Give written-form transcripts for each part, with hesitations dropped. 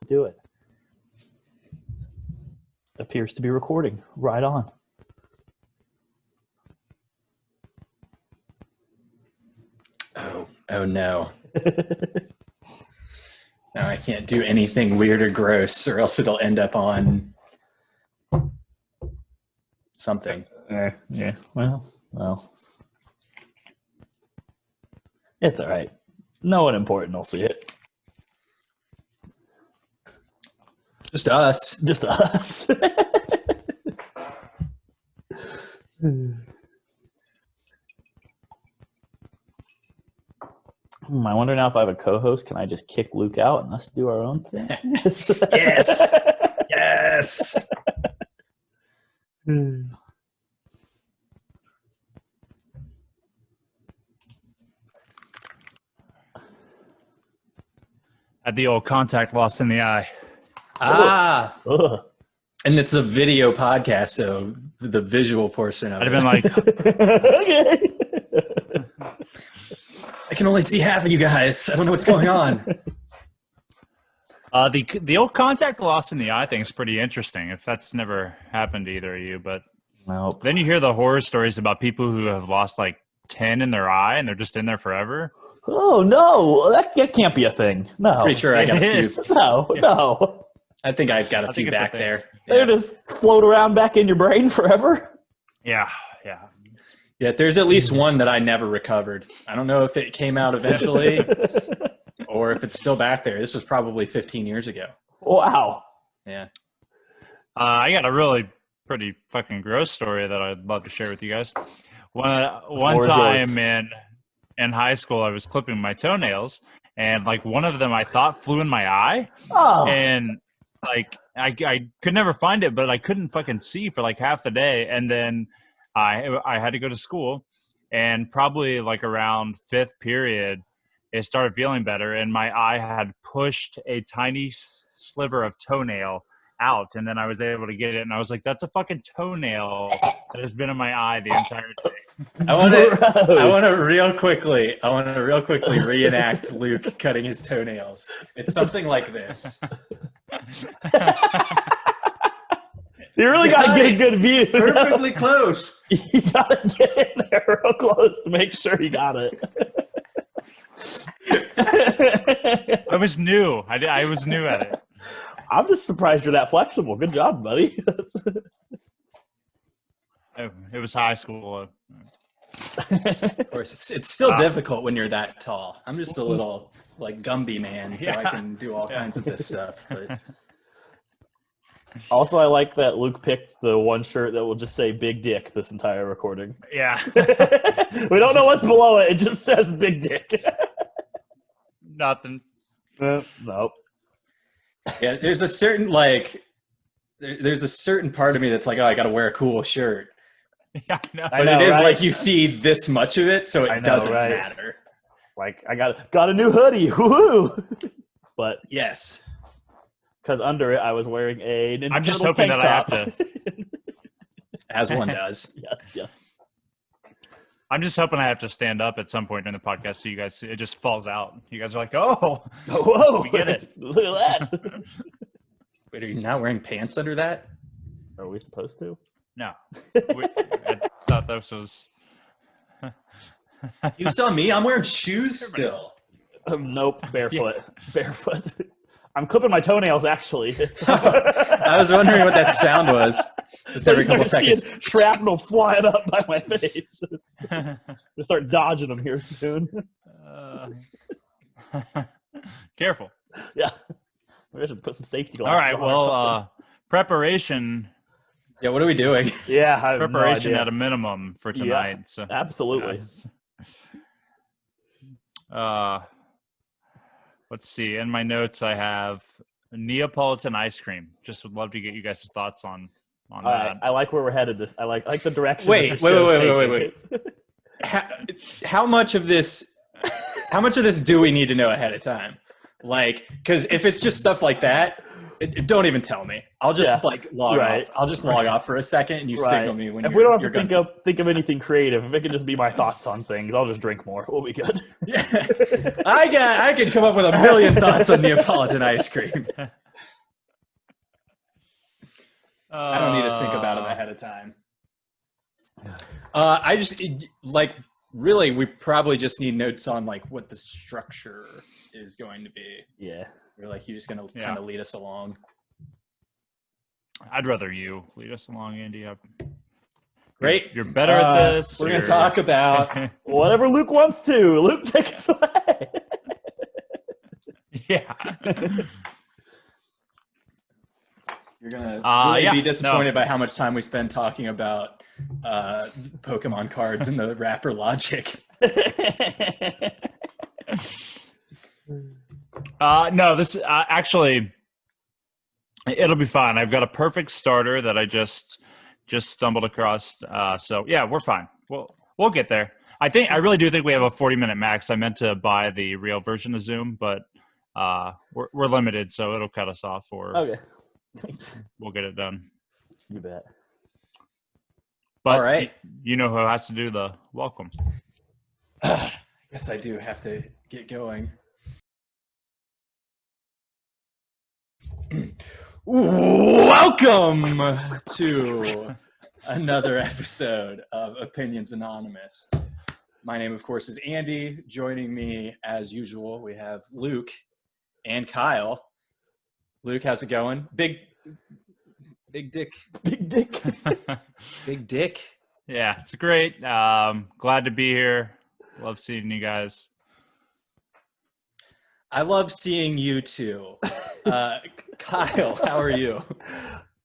do it. Appears to be recording. Right on. Oh no. Now I can't do anything weird or gross, or else it'll end up on something. Yeah. Well. It's all right. No one important will see it. Just us. Just us. I wonder now if I have a co-host, can I just kick Luke out and us do our own thing? Yes. Yes. Had the old contact lost in the eye. Ah. Ugh. And it's a video podcast, so the visual portion of I'd it. have been like, Okay. I can only see half of you guys. I don't know what's going on. the old contact lost in the eye thing is pretty interesting. If that's never happened to either of you, but Nope. then you hear the horror stories about people who have lost like 10 in their eye and they're just in there forever. Oh no, that can't be a thing. No, Pretty sure I got a It few. is. No. I think I've got a I few think it's a back thing. there. They Yeah. just float around back in your brain forever. Yeah. Yeah, there's at least one that I never recovered. I don't know if it came out eventually or if it's still back there. This was probably 15 years ago. Wow. Yeah. I got a really pretty fucking gross story that I'd love to share with you guys. One floor is time yours. in high school, I was clipping my toenails, and like one of them I thought flew in my eye, Oh. and like I could never find it, but I couldn't fucking see for like half the day, and then I had to go to school, and probably like around fifth period, it started feeling better, and my eye had pushed a tiny sliver of toenail out, and then I was able to get it, and I was like, that's a fucking toenail that has been in my eye the entire day. I want to Gross. real quickly reenact Luke cutting his toenails. It's something like this. You really got to get a good view. Perfectly close. You got to get in there real close to make sure you got it. I was new. I was new at it. I'm just surprised you're that flexible. Good job, buddy. It was high school. Of course, it's still difficult when you're that tall. I'm just a little like Gumby man, so I can do all kinds of this stuff. But Also, I like that Luke picked the one shirt that will just say "Big Dick" this entire recording. Yeah. We don't know what's below it. It just says "Big Dick." Nothing. Nope. yeah, there's a certain there's a certain part of me that's like, oh, I got to wear a cool shirt. Yeah, I know. I But know, it is right? like you see this much of it, so I it know, doesn't right? matter. Like I got a new hoodie. Woohoo! But Yes. because under it I was wearing a Ninja I'm just Turtles hoping tank that I have top. As one does. Yes. I'm just hoping I have to stand up at some point in the podcast so you guys, it just falls out. You guys are like, oh, Whoa! we get it. Look at that. Wait, are you not wearing pants under that? Are we supposed to? No. I thought this was. You saw me? I'm wearing shoes still. Nope. Barefoot. Barefoot. I'm clipping my toenails. Actually, it's. I was wondering what that sound was. Just every couple seconds. Shrapnel flying up by my face. We'll start dodging them here soon. Careful. Yeah. We should put some safety All glasses right. on or something. Well, preparation Yeah, what are we doing? Yeah, I have preparation no at idea. a minimum for tonight. So Absolutely. Let's see. In my notes, I have Neapolitan ice cream. Just would love to get you guys' thoughts on that. I like where we're headed. I like the direction. Wait, that this wait, show's wait. taking. How much of this do we need to know ahead of time? Like, because if it's just stuff like that, don't even tell me. I'll just log off. I'll just log off for a second, and you signal me when if you're, we don't have you're to think of anything creative, if it can just be my thoughts on things, I'll just drink more. We'll be good. Yeah. I could come up with a million thoughts on Neapolitan ice cream. I don't need to think about it ahead of time. I just really, we probably just need notes on like what the structure is going to be. Yeah. You're like, you're just going to kind of lead us along. I'd rather you lead us along, Andy. Great. You're better at this. We're going to talk about whatever Luke wants to. Luke, take us away. Yeah. You're going to really be disappointed no. by how much time we spend talking about Pokemon cards and the Raptor logic. No, this actually, it'll be fine. I've got a perfect starter that I just stumbled across. So yeah, we're fine. We'll get there. I really do think we have a 40-minute max. I meant to buy the real version of Zoom, but we're limited, so it'll cut us off, or Okay. we'll get it done. You bet. But all right, you know who has to do the welcome. Yes, I do have to get going. Welcome to another episode of Opinions Anonymous. My name, of course, is Andy. Joining me, as usual, we have Luke and Kyle. Luke, how's it going? Big dick. Big dick. Big dick. Yeah, it's great. Glad to be here. Love seeing you guys. I love seeing you too. Kyle, how are you?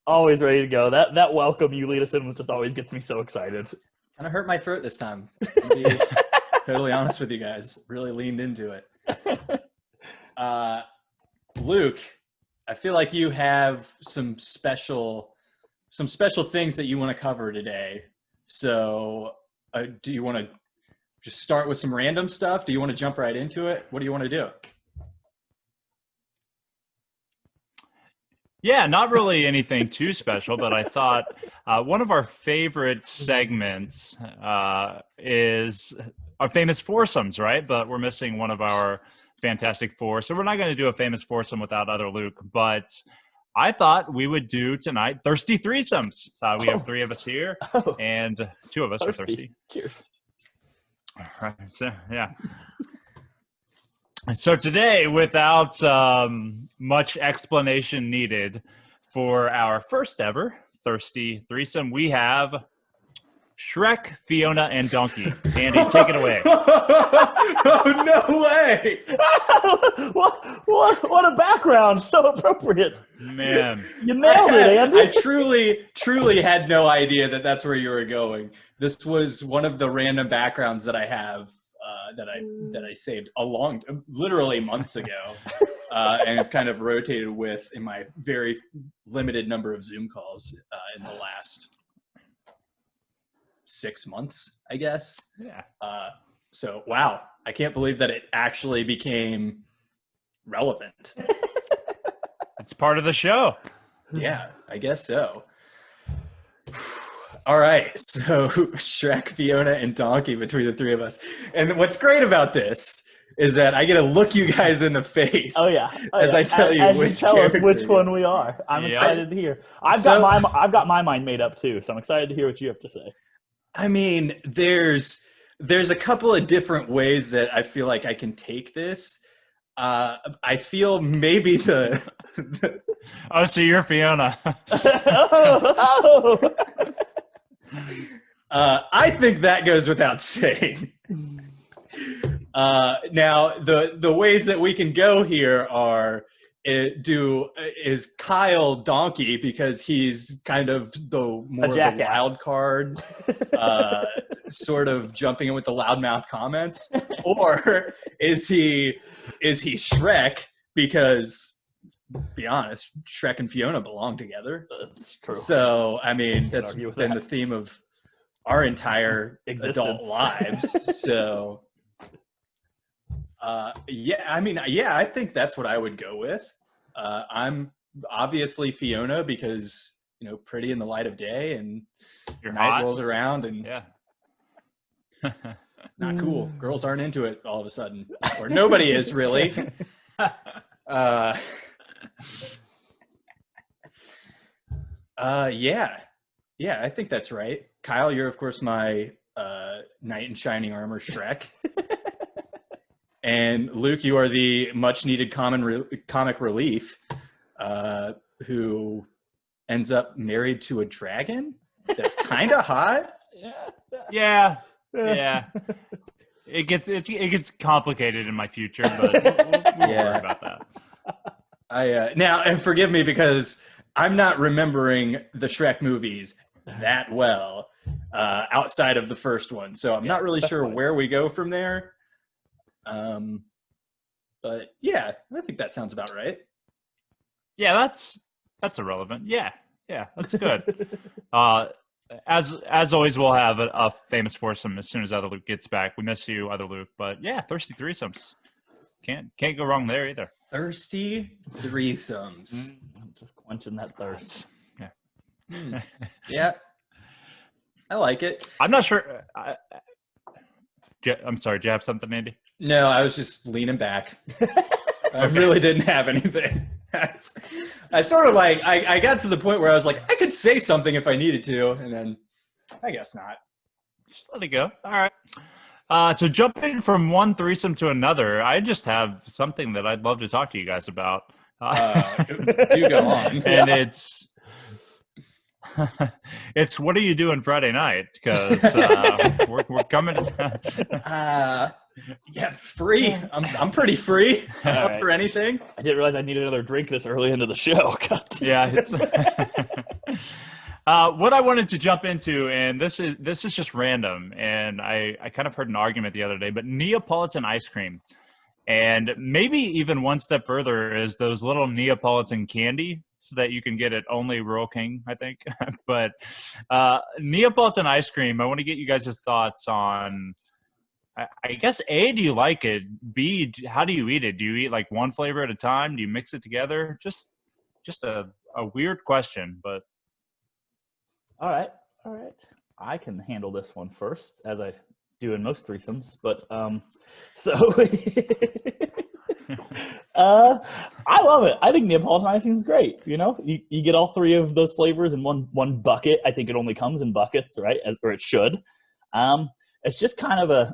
Always ready to go. That welcome you lead us in just always gets me so excited. Kind of hurt my throat this time. To be totally honest with you guys. Really leaned into it. Luke, I feel like you have some special things that you want to cover today. So do you want to just start with some random stuff? Do you want to jump right into it? What do you want to do? Yeah, not really anything too special, but I thought one of our favorite segments is our famous foursomes, right? But we're missing one of our Fantastic Four. So we're not going to do a famous foursome without other Luke, but I thought we would do tonight thirsty threesomes. We have three of us here, and two of us are thirsty. Cheers. All right, so, yeah. So today, without much explanation needed, for our first ever thirsty threesome, we have Shrek, Fiona, and Donkey. Andy, take it away. Oh, no way! what a background! So appropriate. Man, you nailed it, Andy. I truly had no idea that that's where you were going. This was one of the random backgrounds that I have that I saved literally months ago, and have kind of rotated with in my very limited number of Zoom calls in the last 6 months, I guess. Yeah. So, wow. I can't believe that it actually became relevant. It's part of the show. Yeah, I guess so. All right. So, Shrek, Fiona, and Donkey between the three of us. And what's great about this is that I get to look you guys in the face. As I tell you, as you tell us which one we are. I'm excited to hear. I've got my mind made up too, so I'm excited to hear what you have to say. I mean, there's a couple of different ways that I feel like I can take this. I feel maybe Oh, so you're Fiona. I think that goes without saying. Now, the ways that we can go here is Kyle Donkey, because he's kind of the more of the wild card, sort of jumping in with the loudmouth comments, or is he Shrek, because, be honest, Shrek and Fiona belong together. That's true. So I mean, that's been the theme of our entire adult lives. So. I think that's what I would go with. I'm obviously Fiona because, pretty in the light of day, and You're night hot. rolls around and Yeah. not cool. Girls aren't into it all of a sudden, or nobody is really. Yeah, I think that's right. Kyle, you're of course my knight in shining armor, Shrek. And Luke, you are the much needed comic relief, who ends up married to a dragon. That's kind of hot. Yeah. It gets complicated in my future, but we'll worry about that. Now, and forgive me because I'm not remembering the Shrek movies that well outside of the first one, so I'm not really sure where we go from there. But yeah, I think that sounds about right. Yeah, that's irrelevant. Yeah, that's good. As always, we'll have a famous foursome as soon as Other Luke gets back. We miss you, Other Luke, but yeah, thirsty threesomes. Can't go wrong there either. Thirsty threesomes. I'm just quenching that thirst. Yeah. Yeah. I like it. I'm not sure. I'm sorry. Do you have something, Andy? No, I was just leaning back. I really didn't have anything. I sort of like, I got to the point where I was like, I could say something if I needed to, and then I guess not. Just let it go. All right. So jumping from one threesome to another, I just have something that I'd love to talk to you guys about. You go on. And it's what are you doing Friday night? Because we're coming. Yeah, free. I'm pretty free for anything. I didn't realize I needed another drink this early into the show. Yeah, it's what I wanted to jump into, and this is just random, and I kind of heard an argument the other day, but Neapolitan ice cream, and maybe even one step further is those little Neapolitan candy so that you can get at only Rural King, I think. But Neapolitan ice cream, I want to get you guys' thoughts on. I guess A, do you like it? B, how do you eat it? Do you eat like one flavor at a time? Do you mix it together? Just a weird question, but all right. I can handle this one first, as I do in most threesomes. But I love it. I think Neapolitan ice cream is great. You know, you get all three of those flavors in one bucket. I think it only comes in buckets, right? Or it should. It's just kind of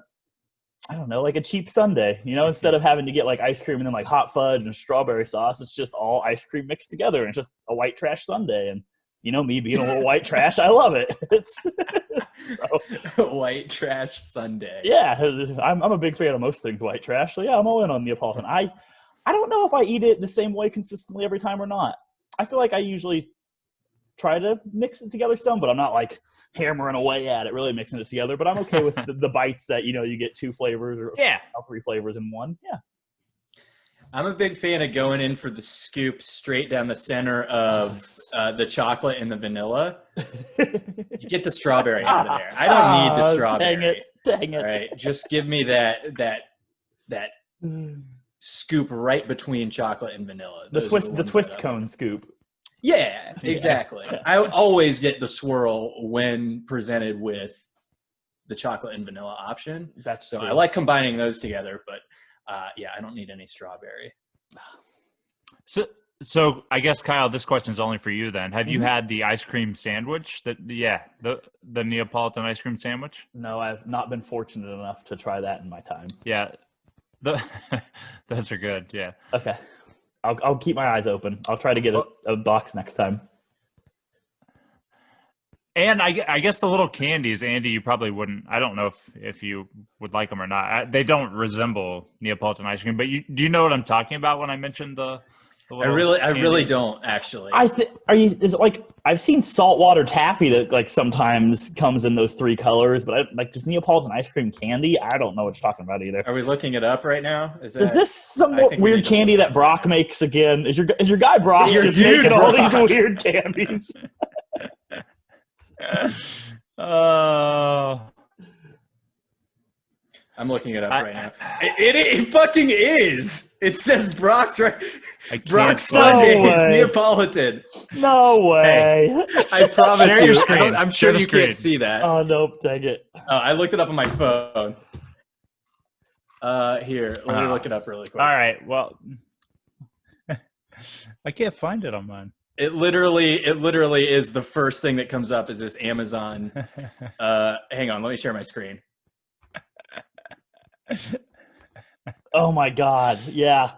I don't know, like a cheap sundae, you know, instead of having to get like ice cream and then like hot fudge and strawberry sauce, it's just all ice cream mixed together and it's just a white trash sundae. And you know, me being a little white trash, I love it. White trash sundae. Yeah, I'm a big fan of most things white trash. So yeah, I'm all in on Neapolitan. I don't know if I eat it the same way consistently every time or not. I feel like I usually try to mix it together some, but I'm not like hammering away at it, really mixing it together. But I'm okay with the bites that, you know, you get two flavors or three flavors in one. Yeah. I'm a big fan of going in for the scoop straight down the center of the chocolate and the vanilla. You get the strawberry out of there. I don't need the strawberry. Dang it. All right, just give me that scoop right between chocolate and vanilla. The twist cone scoop. Yeah, exactly. Yeah. I always get the swirl when presented with the chocolate and vanilla option. That's true. I like combining those together, but yeah, I don't need any strawberry. So I guess, Kyle, this question is only for you then. Have you had the ice cream sandwich? The Neapolitan ice cream sandwich? No, I've not been fortunate enough to try that in my time. Yeah. Those are good, yeah. Okay. I'll keep my eyes open. I'll try to get a box next time. And I guess the little candies, Andy, you probably wouldn't. I don't know if you would like them or not. They don't resemble Neapolitan ice cream, but do you know what I'm talking about when I mentioned the I really don't actually. Is it like I've seen saltwater taffy that like sometimes comes in those three colors, but like this Neapolitan ice cream candy, I don't know what you're talking about either. Are we looking it up right now? Is this some weird candy that Brock makes again? Is your guy Brock just making all these weird candies? I'm looking it up right now. It fucking is. It says Brock's right. Brock's Sunday is Neapolitan. No way. Hey, I promise you. I'm sure you can't see that. Oh, nope. Dang it. I looked it up on my phone. Here, let me look it up really quick. All right. Well, I can't find it on mine. It literally is the first thing that comes up is this Amazon. Hang on, let me share my screen. Oh my God! Yeah.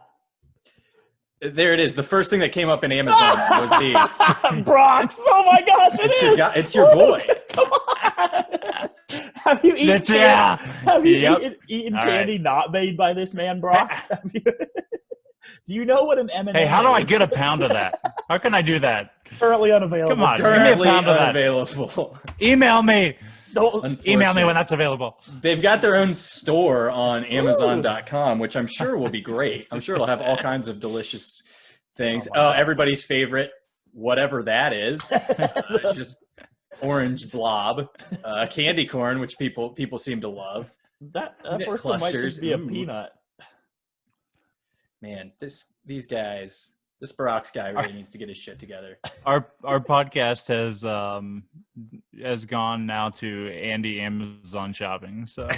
There it is. The first thing that came up in Amazon was these. Brock's. Oh my gosh! It's your boy. Come on. Have you eaten? Have you eaten candy not made by this man, Brock? Do you know what an M&M Hey, how do I is? get a pound of that? How can I do that? Currently unavailable. Come on, Currently give me a pound of that. unavailable. Email me. Don't Email me when that's available. They've got their own store on Amazon.com, which I'm sure will be great. I'm sure it'll have all kinds of delicious things. Oh, everybody's favorite, whatever that is, just orange blob, candy corn, which people seem to love. That first one might just be a peanut. Man, these guys, this Barack's guy really needs to get his shit together. Our podcast has gone now to Andy Amazon shopping. So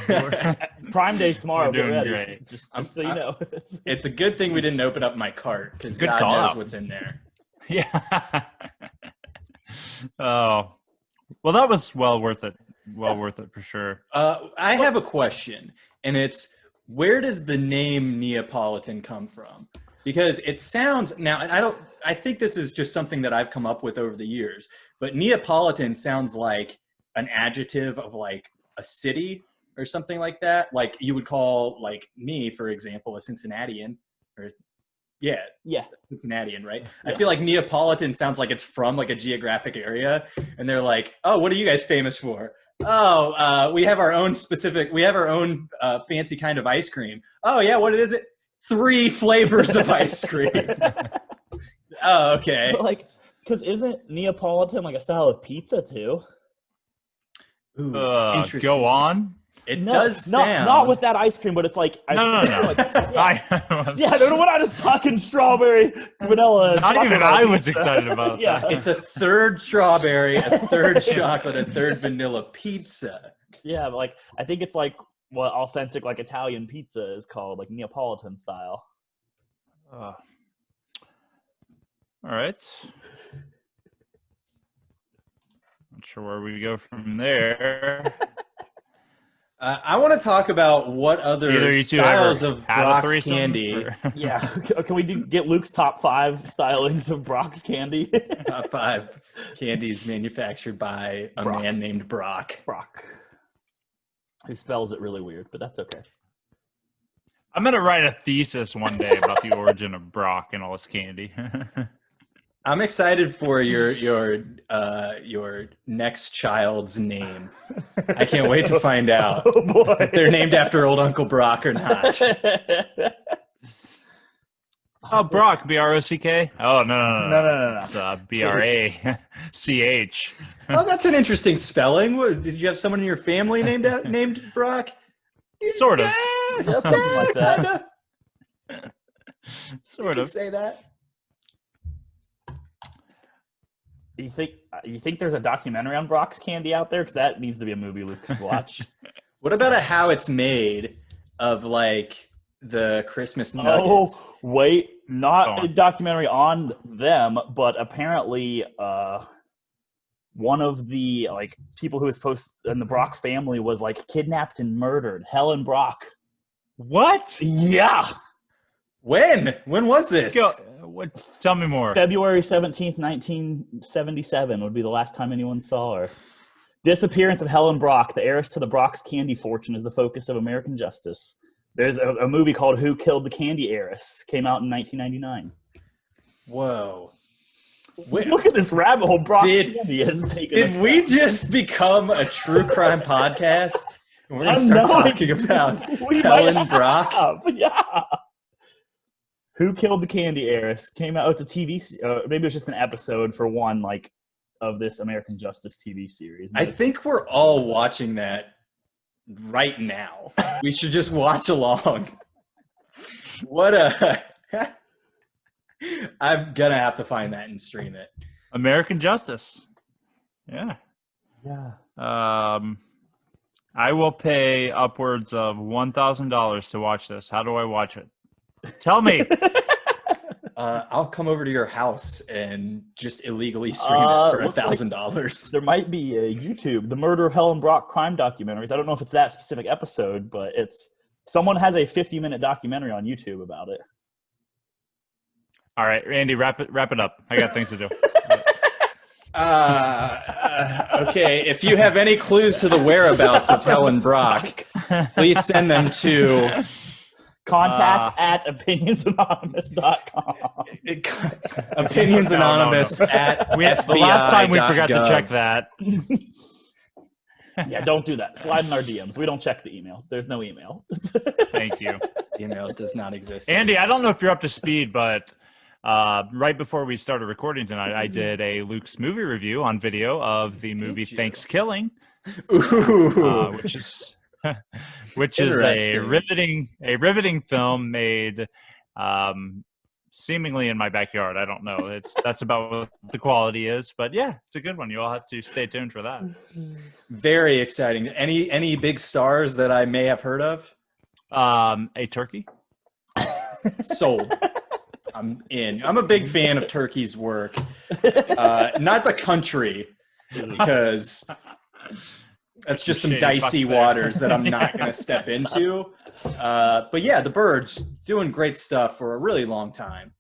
Prime Day's tomorrow. We're doing get ready. great. Just so you know. It's a good thing we didn't open up my cart because God knows what's in there. Yeah. Oh, well, that was well worth it. Well worth it for sure. I have a question, and it's, where does the name Neapolitan come from? Because it sounds now, and I think this is just something that I've come up with over the years, but Neapolitan sounds like an adjective of like a city or something like that. Like you would call, like me, for example, a Cincinnatian, or yeah, Cincinnatian, right? Yeah. I feel like Neapolitan sounds like it's from like a geographic area, and they're like, oh, what are you guys famous for? Oh, we have our own fancy kind of ice cream. Oh yeah, what is it? 3 flavors of ice cream. Oh, okay. But like, because isn't Neapolitan like a style of pizza too? Ooh, interesting. Go on. It does sound. Not with that ice cream, but it's like no. Like, yeah, no, we're not just talking strawberry, vanilla. Not even I was excited about that. It's a third strawberry, a third chocolate, a third vanilla pizza. Yeah, but like I think it's like what authentic like Italian pizza is called, like Neapolitan style. All right. Not sure where we go from there. I want to talk about what other styles of Brock's candy. Yeah, can we get Luke's top 5 stylings of Brock's candy? Top 5 candies manufactured by a man named Brock. Brock, who spells it really weird, but that's okay. I'm gonna write a thesis one day about the origin of Brock and all his candy. I'm excited for your next child's name. I can't wait to find out if they're named after old Uncle Brock or not. Oh, Brock, B-R-O-C-K? Oh, no. It's B-R-A-C-H. Oh, that's an interesting spelling. Did you have someone in your family named Brock? Sort of. Yeah, something like that. Sort of. Say that. You think there's a documentary on Brock's candy out there? Because that needs to be a movie Luke should watch. What about a how it's made of like the Christmas nuggets? Oh, wait, not a documentary on them, but apparently one of the like people who was supposed in the Brock family was like kidnapped and murdered. Helen Brock. What? Yeah. When was this? Tell me more. February 17th, 1977 would be the last time anyone saw her. Disappearance of Helen Brock, the heiress to the Brock's candy fortune, is the focus of American justice. There's a movie called Who Killed the Candy Heiress? Came out in 1999. Whoa. Look at this rabbit hole Brock's candy has taken. Did we just become a true crime podcast? And we're going to start talking about Helen Brock? Yeah. Who Killed the Candy Heiress? Came out. It's a TV. Maybe it was just an episode for one, like, of this American Justice TV series. I think we're all watching that right now. We should just watch along. I'm gonna have to find that and stream it. American Justice. Yeah. Yeah. I will pay upwards of $1,000 to watch this. How do I watch it? Tell me. I'll come over to your house and just illegally stream it for $1,000. There might be a YouTube, The Murder of Helen Brock crime documentaries. I don't know if it's that specific episode, but someone has a 50-minute documentary on YouTube about it. All right, Andy, wrap it up. I got things to do. Okay, if you have any clues to the whereabouts of Helen Brock, please send them to contact at opinionsanonymous.com. Opinionsanonymous at FBI. The last time we forgot to check that. Yeah, don't do that. Slide in our DMs. We don't check the email. There's no email. Thank you. Email does not exist. Andy, I don't know if you're up to speed, but right before we started recording tonight, I did a Luke's movie review on video of the movie Thanksgiving, which is a riveting film made seemingly in my backyard. I don't know. That's about what the quality is, but yeah, it's a good one. You all have to stay tuned for that. Very exciting. Any big stars that I may have heard of? A turkey. Sold. I'm in. I'm a big fan of Turkey's work. Not the country, because that's just some dicey waters that I'm not going to step into. But yeah, the Birds doing great stuff for a really long time.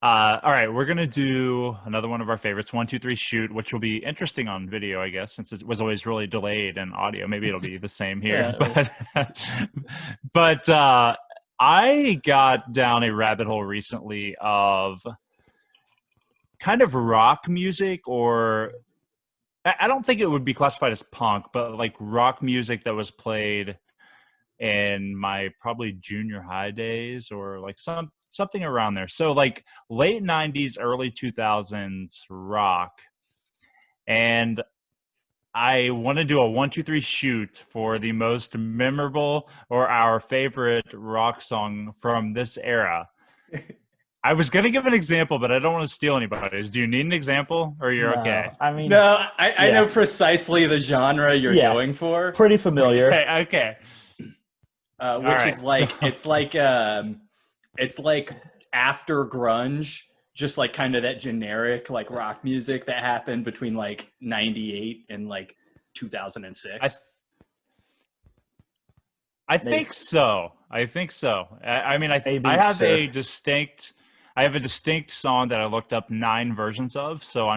All right, we're going to do another one of our favorites, 1, 2, 3, shoot, which will be interesting on video, I guess, since it was always really delayed in audio. Maybe it'll be the same here. Yeah. But I got down a rabbit hole recently of kind of rock music, or I don't think it would be classified as punk, but like rock music that was played in my probably junior high days, or like something around there. So like late 90s, early 2000s rock. And I want to do a 1, 2, 3 shoot for the most memorable or our favorite rock song from this era. I was going to give an example, but I don't want to steal anybody's. Do you need an example, or you're okay? I mean, no, I know precisely the genre you're going for. Pretty familiar. Okay. Which is like, it's like after grunge, just like kind of that generic like rock music that happened between like 98 and like 2006. I think so. I mean, I have a distinct song that I looked up 9 versions of, so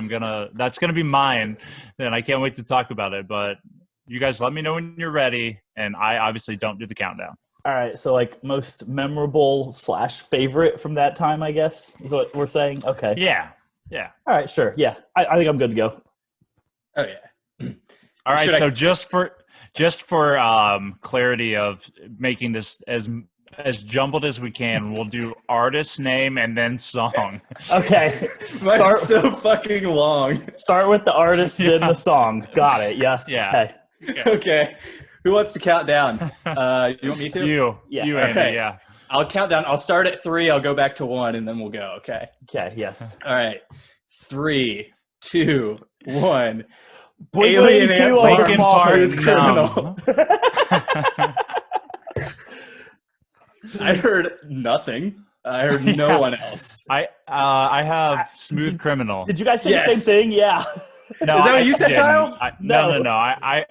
that's gonna be mine, and I can't wait to talk about it. But you guys let me know when you're ready, and I obviously don't do the countdown. All right, so like most memorable / favorite from that time, I guess, is what we're saying. Okay. Yeah. All right, sure. Yeah, I think I'm good to go. Oh yeah. All right, so just for clarity of making this as jumbled as we can, we'll do artist name and then song. Okay. Mine's so fucking long. Start with the artist, then the song. Got it. Yes. Yeah. Okay. Who wants to count down? You want me to? You, Andy. Okay. Yeah. I'll count down. I'll start at 3. I'll go back to 1, and then we'll go. Okay. Okay. Yes. All right. 3, 2, 1. Alien Ant Linkin Park Criminal. I heard nothing. I heard no one else. I have Smooth Criminal. Did you guys say the same thing? Yeah. No, is that what you said, Kyle? No.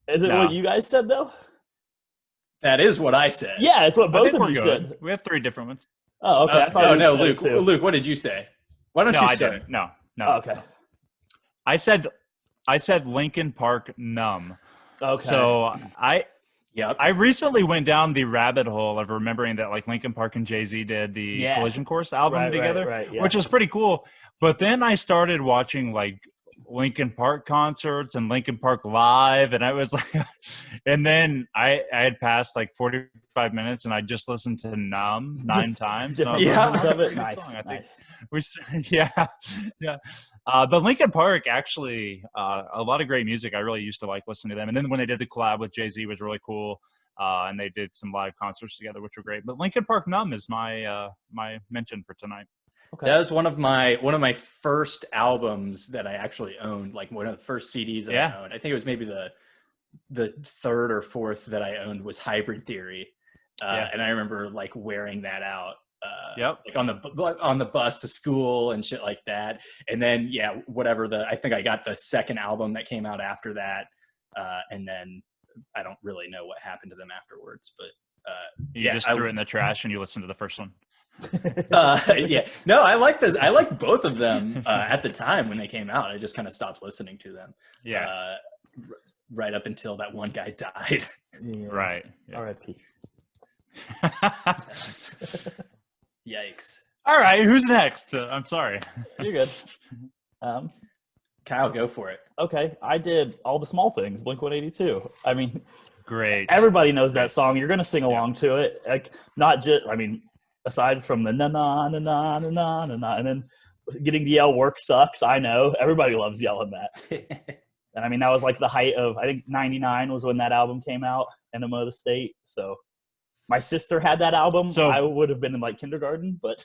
Is it what you guys said, though? That is what I said. Yeah, it's what both of you said. We have 3 different ones. Oh, okay. No, Luke. Luke, what did you say? Why don't you I start? Didn't. No. Oh, okay. I said Linkin Park Numb. Okay. So I recently went down the rabbit hole of remembering that like Linkin Park and Jay-Z did the Collision Course album together, which was pretty cool. But then I started watching like Linkin Park concerts and Linkin Park Live, and I was like, and then I had passed like 45 minutes, and I just listened to Numb 9 times. Of it. Nice. Song, I think. But Linkin Park actually, a lot of great music. I really used to like listening to them, and then when they did the collab with Jay-Z, was really cool. And they did some live concerts together, which were great. But Linkin Park Numb is my my mention for tonight. Okay. That was one of my first albums that I actually owned, like one of the first CDs that I owned. I think it was maybe the the third or fourth that I owned was Hybrid Theory. And I remember like wearing that out, like on the bus to school and shit like that. And then, I think I got the second album that came out after that. And then I don't really know what happened to them afterwards, but you just threw it in the trash and you listened to the first one. No, I like both of them at the time when they came out. I just kind of stopped listening to them. Right up until that one guy died. Right. R.I.P. Yikes. All right, who's next? I'm sorry. You're good. Kyle, go for it. Okay, I did All the Small Things, Blink-182. I mean, great. Everybody knows that song. You're gonna sing along to it. Like, not just. I mean, aside from the na na na na na na na na, and then getting to yell "work sucks." I know everybody loves yelling that. And I mean, that was like the height of, I think, 99 was when that album came out, Enema of the State. So my sister had that album. So I would have been in like kindergarten, but.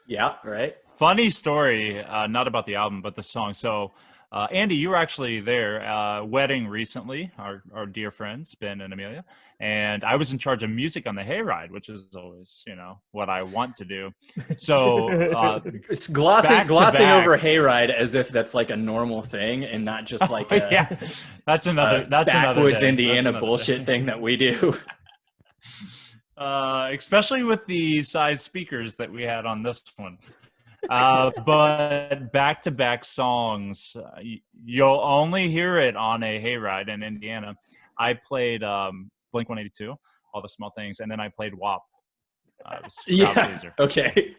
Yeah, right. Funny story, not about the album, but the song. So, Andy, you were actually there, wedding recently, our dear friends, Ben and Amelia. And I was in charge of music on the hayride, which is always, what I want to do. So it's glossing over hayride as if that's like a normal thing and not just like that's another backwoods Indiana bullshit thing that we do. Especially with the size speakers that we had on this one. But back-to-back songs, you'll only hear it on a hayride in Indiana. I played Blink-182, All the Small Things, and then I played WAP. Okay.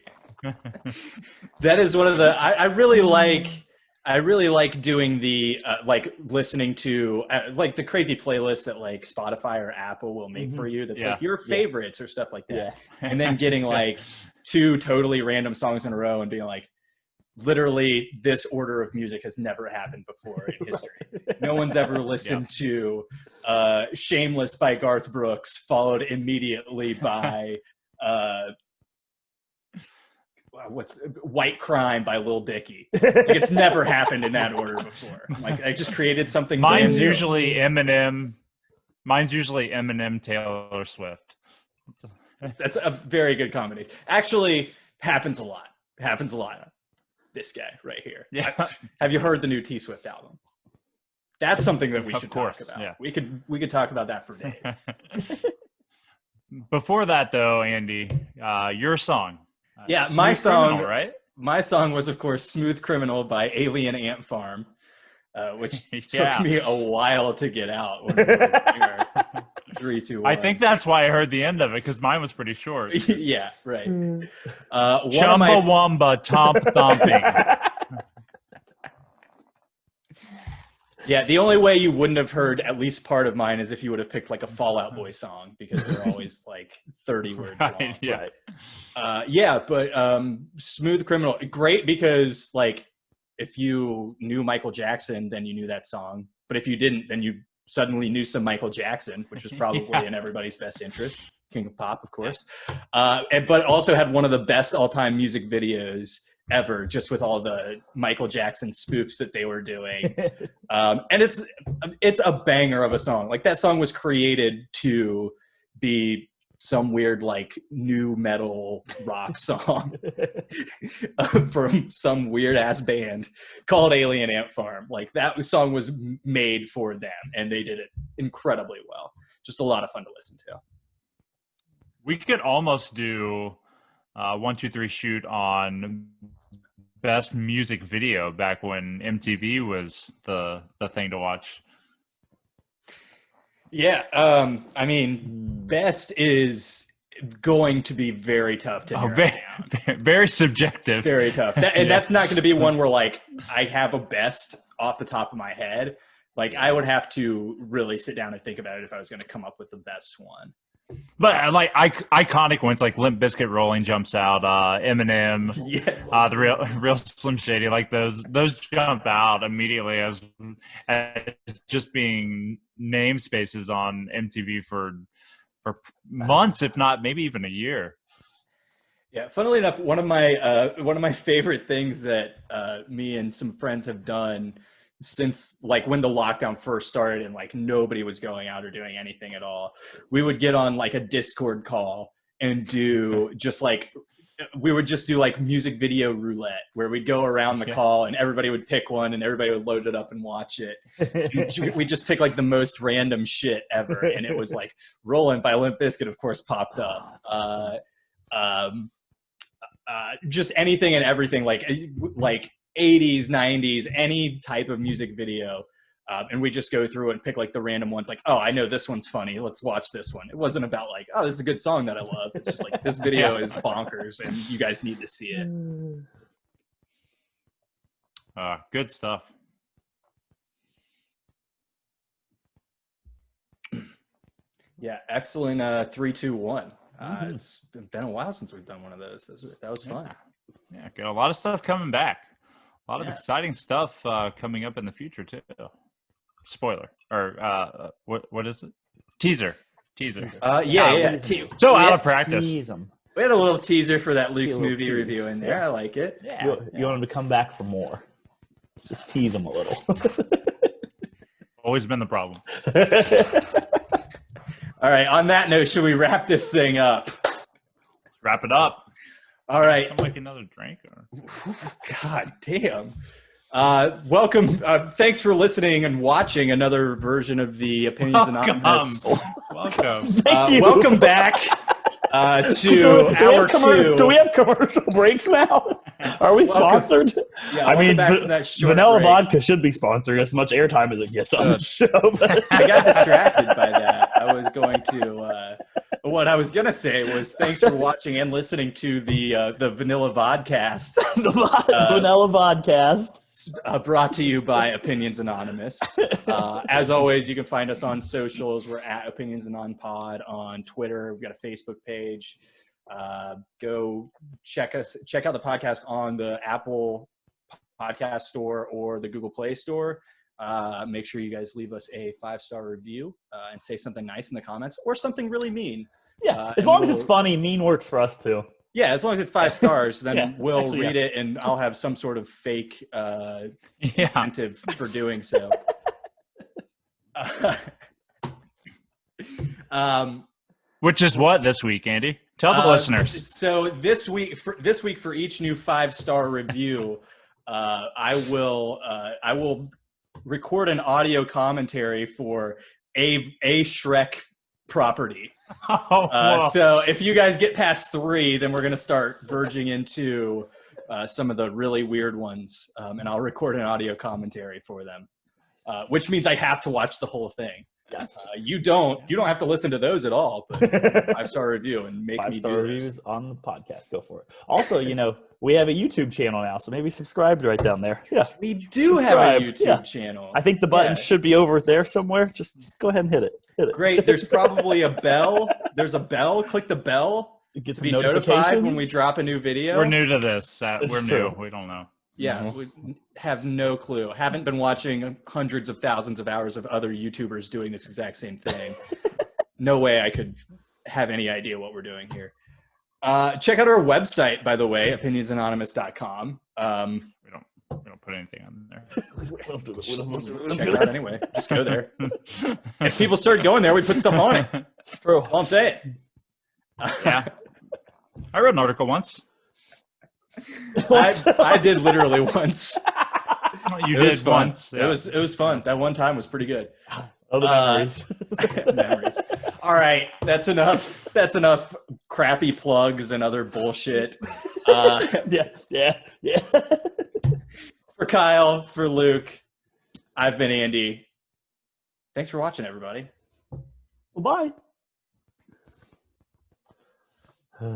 That is one of the I really like doing the like listening to like the crazy playlists that like Spotify or Apple will make for you that's like your favorites or stuff like that. And then getting like 2 totally random songs in a row and being like, literally this order of music has never happened before in history. No one's ever listened to Shameless by Garth Brooks followed immediately by what's White Crime by Lil Dicky. Like, it's never happened in that order before. Like, I just created something. Mine's usually Eminem, Taylor Swift. That's a very good combination. Actually, happens a lot. This guy right here. Yeah. Have you heard the new T Swift album? That's something that we should talk about. Yeah. We could talk about that for days. Before that, though, Andy, your song. My song, Criminal, right? My song was, of course, "Smooth Criminal" by Alien Ant Farm, which took me a while to get out. When 3, 2, 1. I think that's why I heard the end of it, because mine was pretty short. Yeah, right. Chumbawamba Tomp Thumping. Yeah, the only way you wouldn't have heard at least part of mine is if you would have picked like a Fall Out Boy song, because they're always like 30 words long. Yeah. But Smooth Criminal, great, because like if you knew Michael Jackson, then you knew that song. But if you didn't, then you suddenly knew some Michael Jackson, which was probably in everybody's best interest. King of Pop, of course. But also had one of the best all-time music videos ever, just with all the Michael Jackson spoofs that they were doing. And it's a banger of a song. Like, that song was created to be some weird like new metal rock song from some weird ass band called Alien Ant Farm. Like, that song was made for them, and they did it incredibly well. Just a lot of fun to listen to. We could almost do 1, 2, 3 shoot on best music video back when MTV was the thing to watch. Yeah, I mean, best is going to be very tough to narrow down. Very subjective. Very tough. That's not going to be one where, like, I have a best off the top of my head. Like, I would have to really sit down and think about it if I was going to come up with the best one. But like iconic ones like Limp Bizkit Rolling jumps out, Eminem, yes. The real Slim Shady, like those jump out immediately as just being namespaces on MTV for months, if not maybe even a year. Yeah, funnily enough, one of my favorite things that me and some friends have done since like when the lockdown first started and like nobody was going out or doing anything at all. We would get on like a Discord call and do just like, we would just do like music video roulette where we'd go around the call and everybody would pick one and everybody would load it up and watch it. And we just pick like the most random shit ever. And it was like Rollin' by Limp Bizkit, of course, popped up. Just anything and everything, like 80s, 90s, any type of music video. And we just go through and pick like the random ones, like, oh, I know this one's funny, let's watch this one. It wasn't about like, oh, this is a good song that I love. It's just like, this video is bonkers and you guys need to see it. Good stuff. Yeah, excellent 3, 2, 1. It's been a while since we've done one of those. That was fun. Yeah, got a lot of stuff coming back. A lot of exciting stuff coming up in the future too. Spoiler or what is it? Teaser. So out of practice. We had a little teaser for that Luke's movie review in there. I like it. Yeah. You want him to come back for more. Just tease him a little. Always been the problem. All right. On that note, should we wrap this thing up? Wrap it up. All right. I'm like another drink. Or... God damn. Welcome. Thanks for listening and watching another version of the Opinions Anonymous. Welcome. Thank you. Welcome back to hour 2. Do we have commercial breaks now? Are we sponsored? Yeah, I mean, Vanilla break. Vodka should be sponsoring as much airtime as it gets on the show. But I got distracted by that. I was going to... what I was going to say was thanks for watching and listening to the Vanilla Vodcast. The Vanilla Vodcast. Brought to you by Opinions Anonymous. As always, you can find us on socials. We're at Opinions Anon Pod on Twitter. We've got a Facebook page. Go check out the podcast on the Apple Podcast Store or the Google Play Store. Make sure you guys leave us a 5-star review and say something nice in the comments or something really mean. Yeah, as long as it's funny, mean works for us too. Yeah, as long as it's 5 stars, then we'll read it and I'll have some sort of fake incentive for doing so. Which is what this week, Andy? Tell the listeners. So this week for each new 5-star review, I will record an audio commentary for a Shrek property. So if you guys get past 3, then we're going to start verging into some of the really weird ones, and I'll record an audio commentary for them, which means I have to watch the whole thing. Yes. You don't have to listen to those at all, but 5-star review and make me do 5-star reviews on the podcast. Go for it. Also, we have a YouTube channel now, so maybe subscribe right down there. Yeah, we do have a YouTube channel. I think the button should be over there somewhere. Just go ahead and hit it. Great. There's probably a bell. There's a bell. Click the bell. Get to be notified when we drop a new video. We're new to this. We're new. We don't know. Yeah, we have no clue. Haven't been watching hundreds of thousands of hours of other YouTubers doing this exact same thing. No way I could have any idea what we're doing here. Check out our website, by the way, opinionsanonymous.com. We don't put anything on there. Check it out anyway. Just go there. If people start going there, we put stuff on it. It's true. That's all I'm saying. Yeah. I wrote an article once. I did literally once. You did once. Yeah. It was fun. That one time was pretty good. Other memories. Memories. All right, that's enough. That's enough crappy plugs and other bullshit. Yeah. For Kyle, for Luke, I've been Andy. Thanks for watching, everybody. Well, bye.